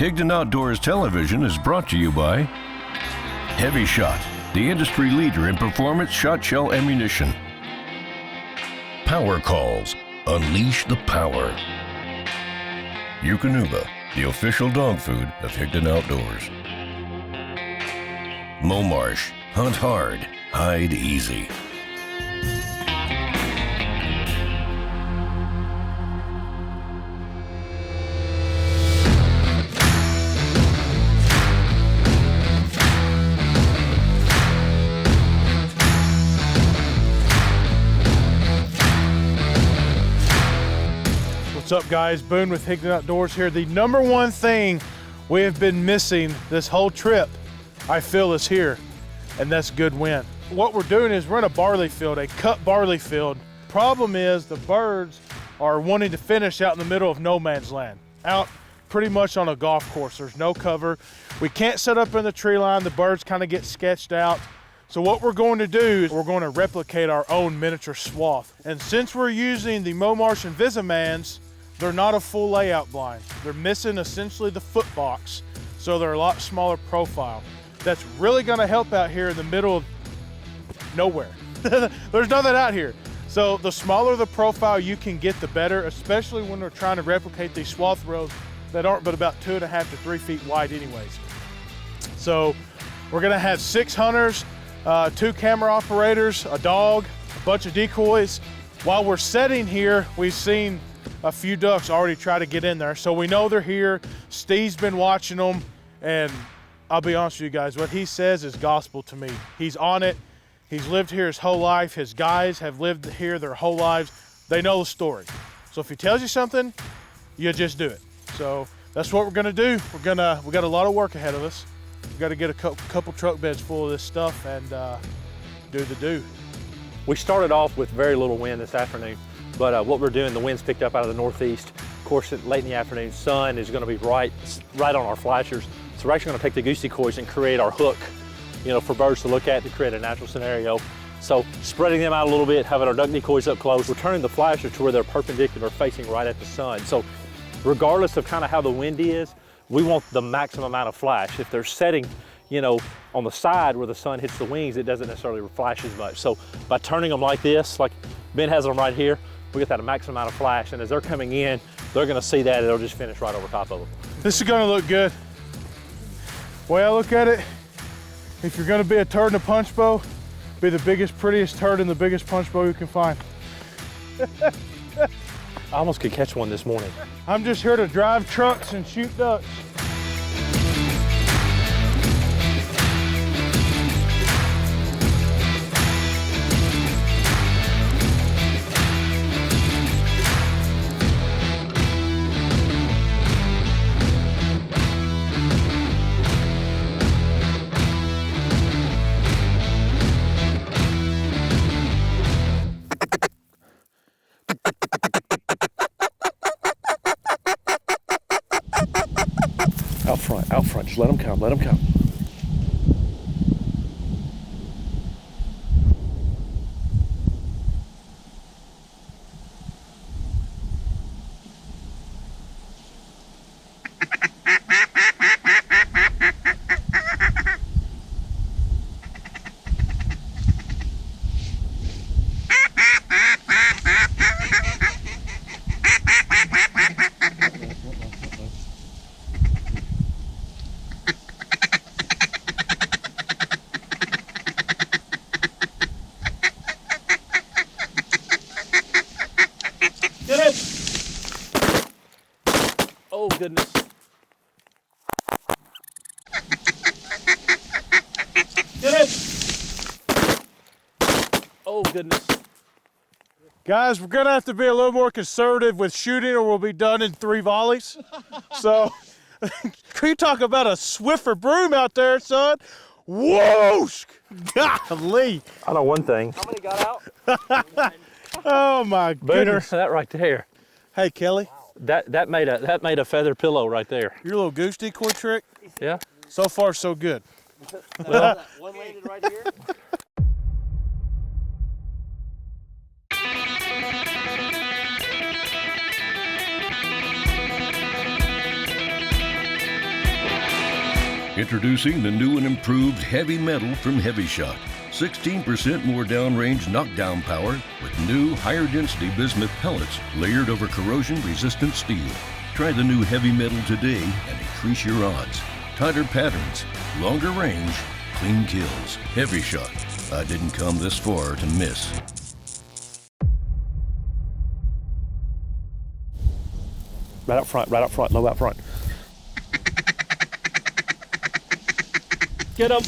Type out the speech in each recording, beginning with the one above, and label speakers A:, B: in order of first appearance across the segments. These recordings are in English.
A: Higdon Outdoors Television is brought to you by HEVI-SHOT, the industry leader in performance shot shell ammunition. Power Calls, unleash the power. Eukanuba, the official dog food of Higdon Outdoors. Momarsh, hunt hard, hide easy.
B: What's up, guys? Boone with Higdon Outdoors here. The number one thing we have been missing this whole trip, I feel, is here, and that's good wind. What we're doing is we're in a barley field, a cut barley field. Problem is the birds are wanting to finish out in the middle of no man's land, out pretty much on a golf course. There's no cover. We can't set up in the tree line. The birds kind of get sketched out. So what we're going to do is we're going to replicate our own miniature swath. And since we're using the Momarsh and Visimans, they're not a full layout blind. They're missing essentially the foot box, so they're a lot smaller profile. That's really gonna help out here in the middle of nowhere. There's nothing out here. So the smaller the profile you can get, the better, especially when we're trying to replicate these swath rows that aren't but about 2.5 to 3 feet wide anyways. So we're gonna have 6 hunters, 2 camera operators, a dog, a bunch of decoys. While we're setting here, we've seen a few ducks already try to get in there, so we know they're here. Steve's been watching them, and I'll be honest with you guys, what he says is gospel to me. He's on it. He's lived here his whole life. His guys have lived here their whole lives. They know the story. So if he tells you something, you just do it. So that's what we're gonna do. We got a lot of work ahead of us. We got to get a couple truck beds full of this stuff and do the do.
C: We started off with very little wind this afternoon. But what we're doing, the wind's picked up out of the northeast. Of course, late in the afternoon, sun is going to be right on our flashers. So we're actually going to take the goose decoys and create our hook, for birds to look at to create a natural scenario. So spreading them out a little bit, having our duck decoys up close, we're turning the flasher to where they're perpendicular, facing right at the sun. So regardless of kind of how the wind is, we want the maximum amount of flash. If they're setting, on the side where the sun hits the wings, it doesn't necessarily flash as much. So by turning them like this, like Ben has them right here, we get that maximum amount of flash, and as they're coming in, they're gonna see that, it'll just finish right over top of them.
B: This is gonna look good. The way I look at it, if you're gonna be a turd in a punch bow, be the biggest, prettiest turd in the biggest punch bow you can find.
C: I almost could catch one this morning.
B: I'm just here to drive trucks and shoot ducks.
C: Out front, just let them come, let them come.
B: Oh, goodness. Get it! Oh, goodness. Guys, we're gonna have to be a little more conservative with shooting or we'll be done in 3 volleys. So, can you talk about a Swiffer broom out there, son? Whoosh! Golly.
C: I know one thing.
D: How many got out?
B: Oh my goodness.
C: Booner, that right there.
B: Hey, Kelly.
C: That made a feather pillow right there.
B: Your little goose decoy trick?
C: Yeah.
B: So far, so good.
C: Well,
D: one landed right here.
A: Introducing the new and improved Heavy Metal from HEVI-SHOT. 16% more downrange knockdown power with new, higher density bismuth pellets layered over corrosion-resistant steel. Try the new Heavy Metal today and increase your odds. Tighter patterns, longer range, clean kills. HEVI-SHOT. I didn't come this far to miss.
C: Right up front, low out front. Get him.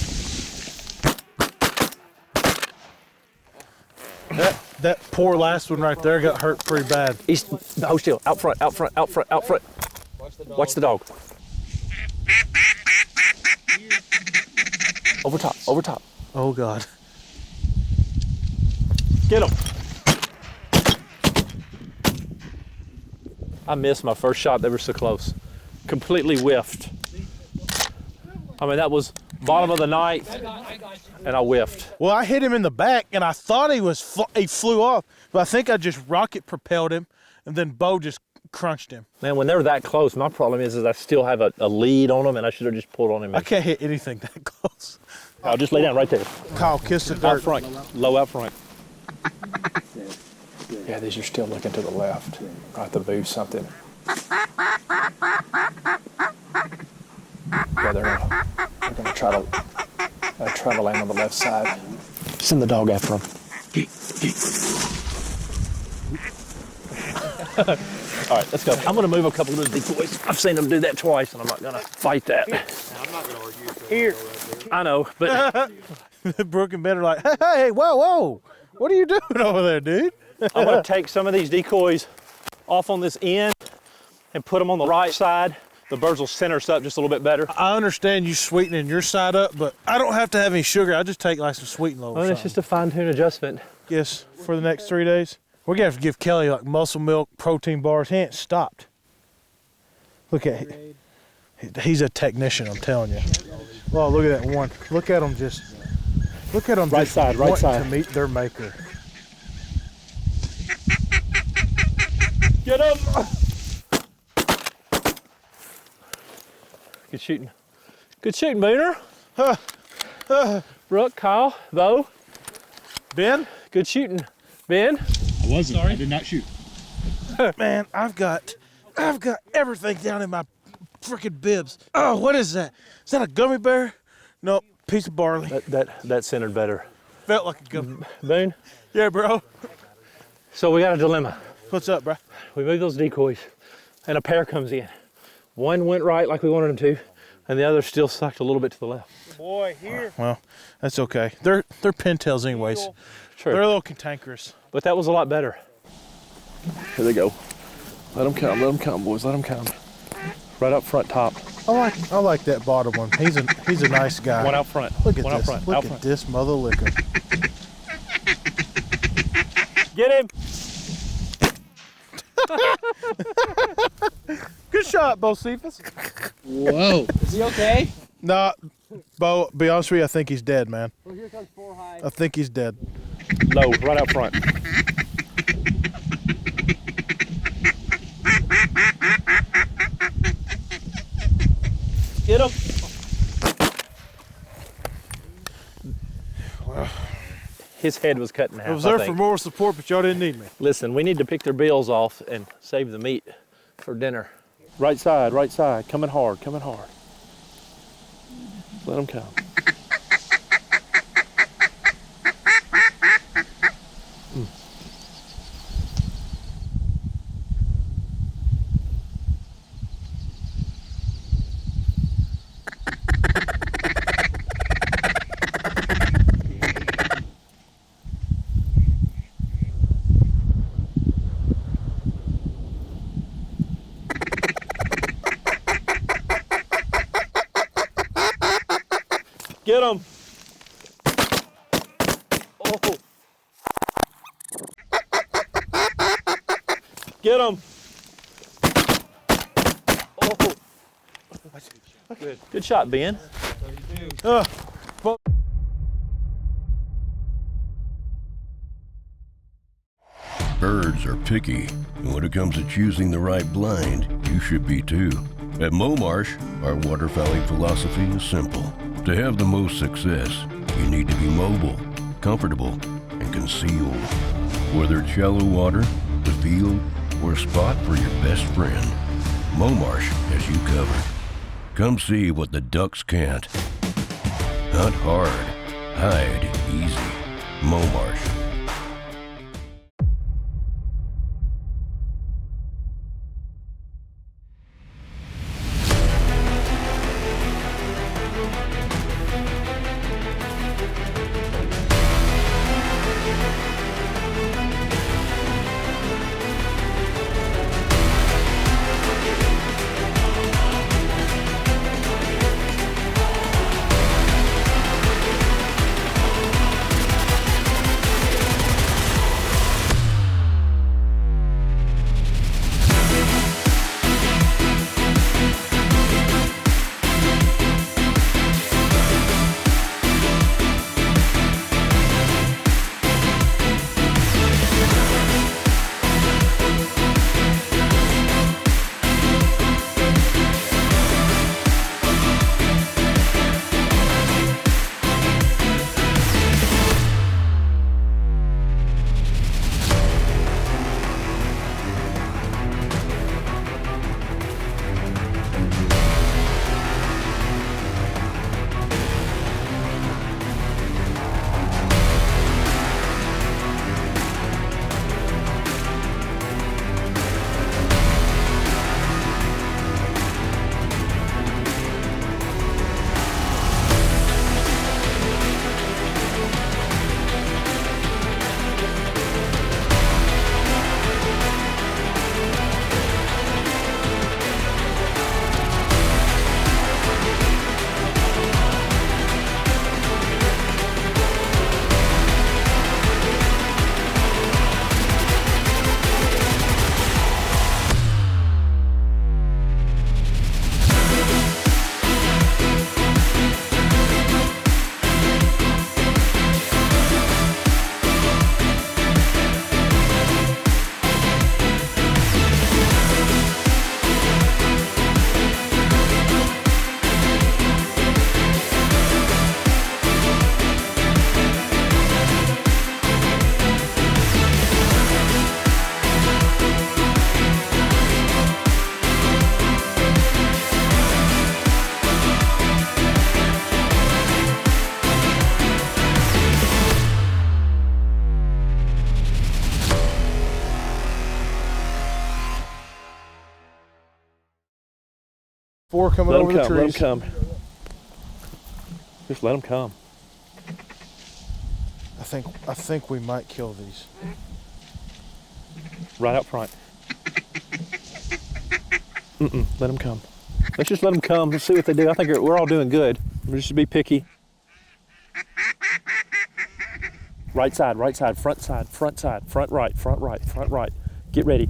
B: That poor last one right there got hurt pretty bad.
C: Hold still, out front. Watch the dog. Over top.
B: Oh God.
C: Get him. I missed my first shot. They were so close. Completely whiffed. I mean, that was bottom of the ninth, and I whiffed.
B: Well, I hit him in the back, and I thought he flew off, but I think I just rocket propelled him, and then Bo just crunched him.
C: Man, when they're that close, my problem is I still have a lead on them, and I should have just pulled on him.
B: I can't hit anything that close.
C: I'll just lay down right there.
B: Kyle, kiss the dirt.
C: Out front, low out front. Yeah, these are still looking to the left. I have to move something. Yeah, they're gonna try to land on the left side. Send the dog after them. All right, let's go. I'm gonna move a couple of those decoys. I've seen them do that twice, and I'm not gonna fight that.
D: I'm not going to argue.
B: Here.
C: I know, but
B: Brooke and Ben are like, hey, whoa. What are you doing over there, dude?
C: I'm gonna take some of these decoys off on this end and put them on the right side. The birds will center us up just a little bit better.
B: I understand you sweetening your side up, but I don't have to have any sugar. I just take like some sweet and low.
C: Well, it's just a fine-tune adjustment.
B: Yes, for the next 3 days. We're gonna have to give Kelly like muscle milk, protein bars. He ain't stopped. Look at he's a technician, I'm telling you. Oh, look at that one. Look at him just. Look at them
C: Right
B: just
C: side, right
B: wanting
C: side.
B: to meet their maker.
C: Get him! Good shooting. Good shooting, Booner. Brooke, Kyle, Bo.
B: Ben?
C: Good shooting. Ben?
E: I wasn't. Sorry. I did not shoot.
B: Man, I've got everything down in my freaking bibs. Oh, what is that? Is that a gummy bear? Nope, piece of barley.
C: That centered better.
B: Felt like a gummy.
C: Boone?
B: Yeah, bro.
C: So we got a dilemma.
B: What's up, bro?
C: We move those decoys, and a pair comes in. One went right like we wanted them to, and the other still sucked a little bit to the left.
D: Boy, here.
B: Well, that's okay. They're pintails anyways.
C: True.
B: They're a little cantankerous.
C: But that was a lot better. Here they go. Let them come, boys. Let them come. Right up front top.
B: I like that bottom one. He's a nice guy.
C: One out front.
B: Look at
C: one
B: this.
C: Out front.
B: Look
C: out
B: at
C: front.
B: this mother liquor.
C: Get him.
B: Good shot, Bo Cephas.
E: Whoa.
D: Is he okay?
B: Nah, Bo, be honest with you, I think he's dead, man.
D: Well, here comes 4 high.
B: I think he's dead.
C: Low, right out front. Get him. His head was cut in half.
B: I was there for moral support, but y'all didn't need me.
C: Listen, we need to pick their bills off and save the meat for dinner. Right side, coming hard. Let them come. Get him! Oh! Get him! Oh! Good shot, Ben.
A: Birds are picky, and when it comes to choosing the right blind, you should be too. At Momarsh, our waterfowling philosophy is simple. To have the most success, you need to be mobile, comfortable, and concealed. Whether it's shallow water, the field, or a spot for your best friend, Momarsh has you covered. Come see what the ducks can't. Hunt hard, hide easy. Momarsh.
B: Four coming over the trees.
C: Let them come. Just let them come.
B: I think we might kill these.
C: Right out front. Let them come. Let's just let them come. Let's see what they do. I think we're all doing good. We just be picky. Right side, front side, front right. Get ready.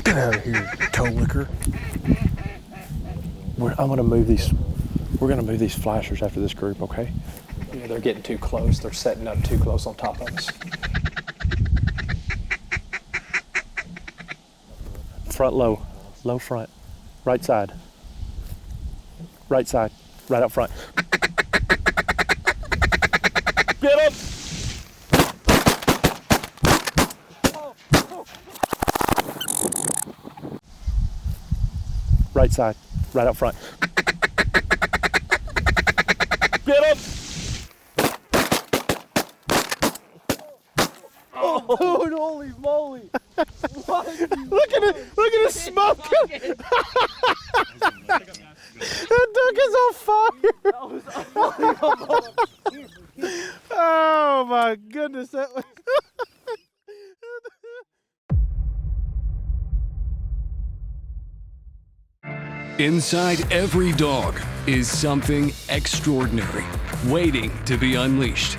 B: Get out of here, toe licker.
C: I'm gonna move these. We're gonna move these flashers after this group, okay?
F: Yeah, they're getting too close. They're setting up too close on top of us.
C: Front low, low front. Right side, right out front. Get him! Right side, right out front. Get him!
B: Oh, dude, holy moly! on fire. Oh my goodness, that was.
G: Inside every dog is something extraordinary, waiting to be unleashed.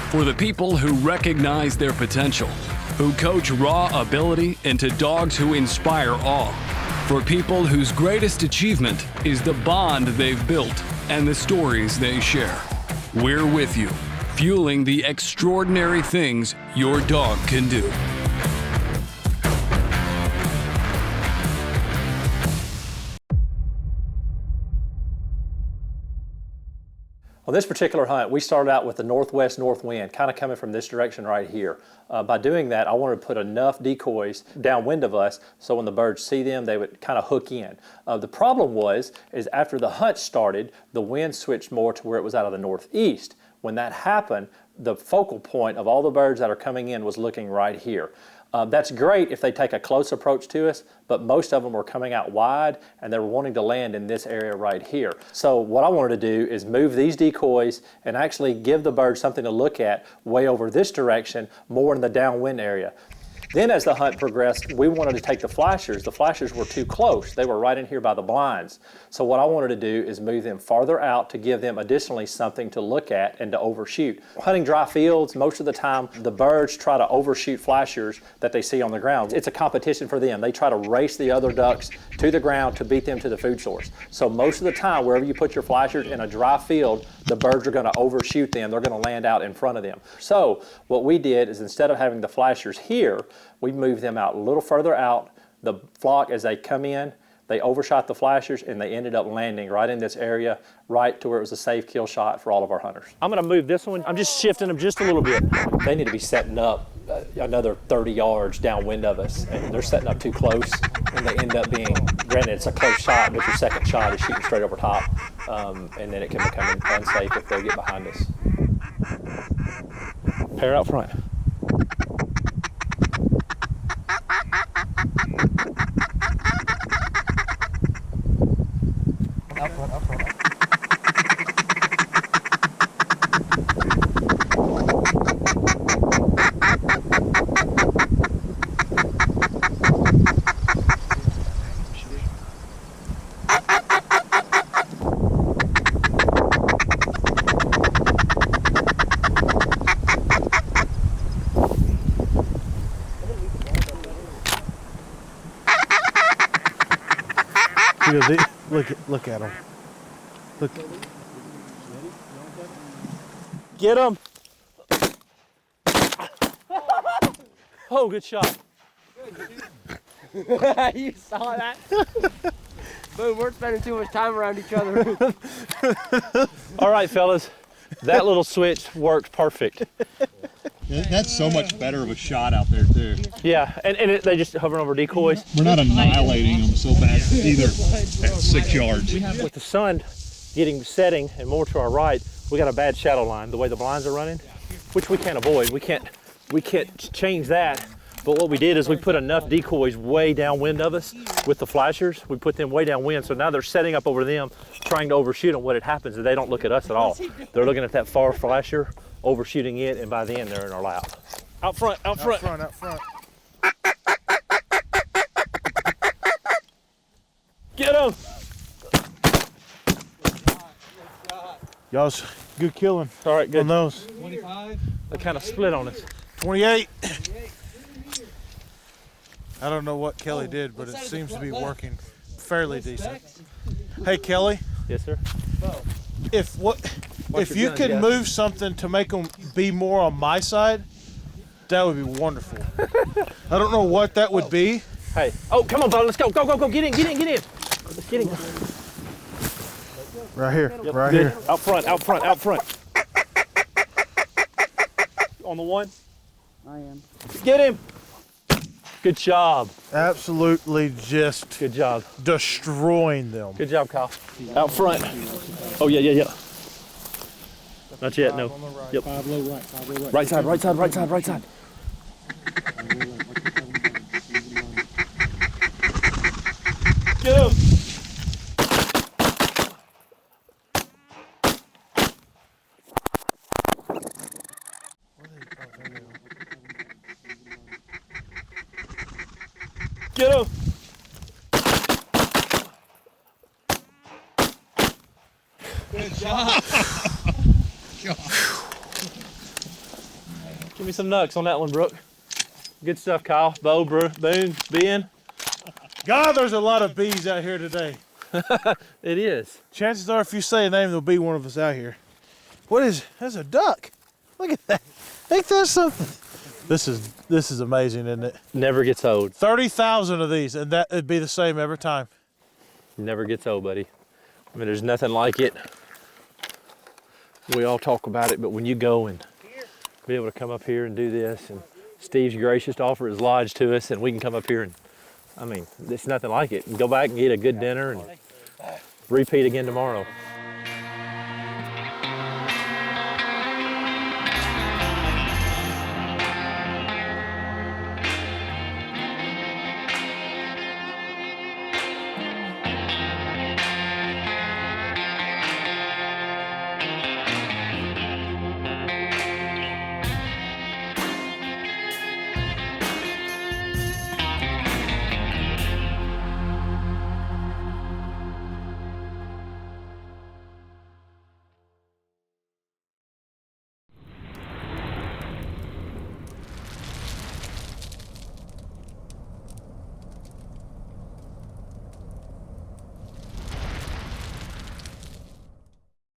G: For the people who recognize their potential, who coach raw ability into dogs who inspire awe. For people whose greatest achievement is the bond they've built and the stories they share. We're with you, fueling the extraordinary things your dog can do.
C: On this particular hunt, we started out with the northwest north wind, kind of coming from this direction right here. By doing that, I wanted to put enough decoys downwind of us so when the birds see them, they would kind of hook in. The problem is after the hunt started, the wind switched more to where it was out of the northeast. When that happened, the focal point of all the birds that are coming in was looking right here. That's great if they take a close approach to us, but most of them were coming out wide and they were wanting to land in this area right here. So what I wanted to do is move these decoys and actually give the birds something to look at way over this direction, more in the downwind area. Then as the hunt progressed, we wanted to take the flashers. The flashers were too close. They were right in here by the blinds. So what I wanted to do is move them farther out to give them additionally something to look at and to overshoot. Hunting dry fields, most of the time the birds try to overshoot flashers that they see on the ground. It's a competition for them. They try to race the other ducks to the ground to beat them to the food source. So most of the time, wherever you put your flashers in a dry field, the birds are going to overshoot them. They're going to land out in front of them. So what we did is instead of having the flashers here, we moved them out a little further out. The flock, as they come in, they overshot the flashers and they ended up landing right in this area, right to where it was a safe kill shot for all of our hunters. I'm going to move this one. I'm just shifting them just a little bit. They need to be setting up another 30 yards downwind of us, and they're setting up too close, and they end up being, granted it's a close shot, but your second shot is shooting straight over top, and then it can become unsafe if they get behind us. Pair out front.
D: Up front, up front.
B: Look at them. Look.
C: Get them. Oh, good shot.
D: You saw that? Boom, we're spending too much time around each other.
C: All right, fellas. That little switch worked perfect.
E: That's so much better of a shot out there too.
C: Yeah, and they just hover over decoys.
E: We're not annihilating them so bad either at 6 yards.
C: With the sun setting and more to our right, we got a bad shadow line the way the blinds are running, which we can't avoid. We can't change that. But what we did is we put enough decoys way downwind of us with the flashers. We put them way downwind, so now they're setting up over them, trying to overshoot them. What it happens is they don't look at us at all. They're looking at that far flasher, overshooting it, and by then they're in our lap. Out front, out front.
B: Out front.
C: Get them!
B: Y'all's good killing.
C: All right, good.
B: On those.
D: 25.
C: They kind of split on us.
B: 28. I don't know what Kelly did, but it seems to be working fairly decent. Hey, Kelly.
C: Yes, sir.
B: If you could move something to make them be more on my side, that would be wonderful. I don't know what that would be.
C: Hey, oh, come on, bud, let's go, go, get in. Let's get in.
B: Right here,
C: Yep,
B: right
C: good.
B: here.
C: Out front. On the one.
D: I am.
C: Get him. Good job.
B: Absolutely just
C: Good job.
B: destroying them.
C: Good job, Kyle. Out front. Oh, yeah. Not yet, no. Yep.
E: 5 low right, 5 low right.
C: Right side. Get him. Get him.
E: Good shot.
C: Give me some knucks on that one, Brooke. Good stuff, Kyle. Bo, Boone, Ben.
B: God, there's a lot of bees out here today.
C: It is.
B: Chances are if you say a name, there'll be one of us out here. What is, that's a duck. Look at that. Ain't that something? This is amazing, isn't it?
C: Never gets old.
B: 30,000 of these, and that would be the same every time.
C: Never gets old, buddy. I mean, there's nothing like it. We all talk about it, but when you go and be able to come up here and do this, and Steve's gracious to offer his lodge to us, and we can come up here and, I mean, it's nothing like it. And go back and eat a good dinner and repeat again tomorrow.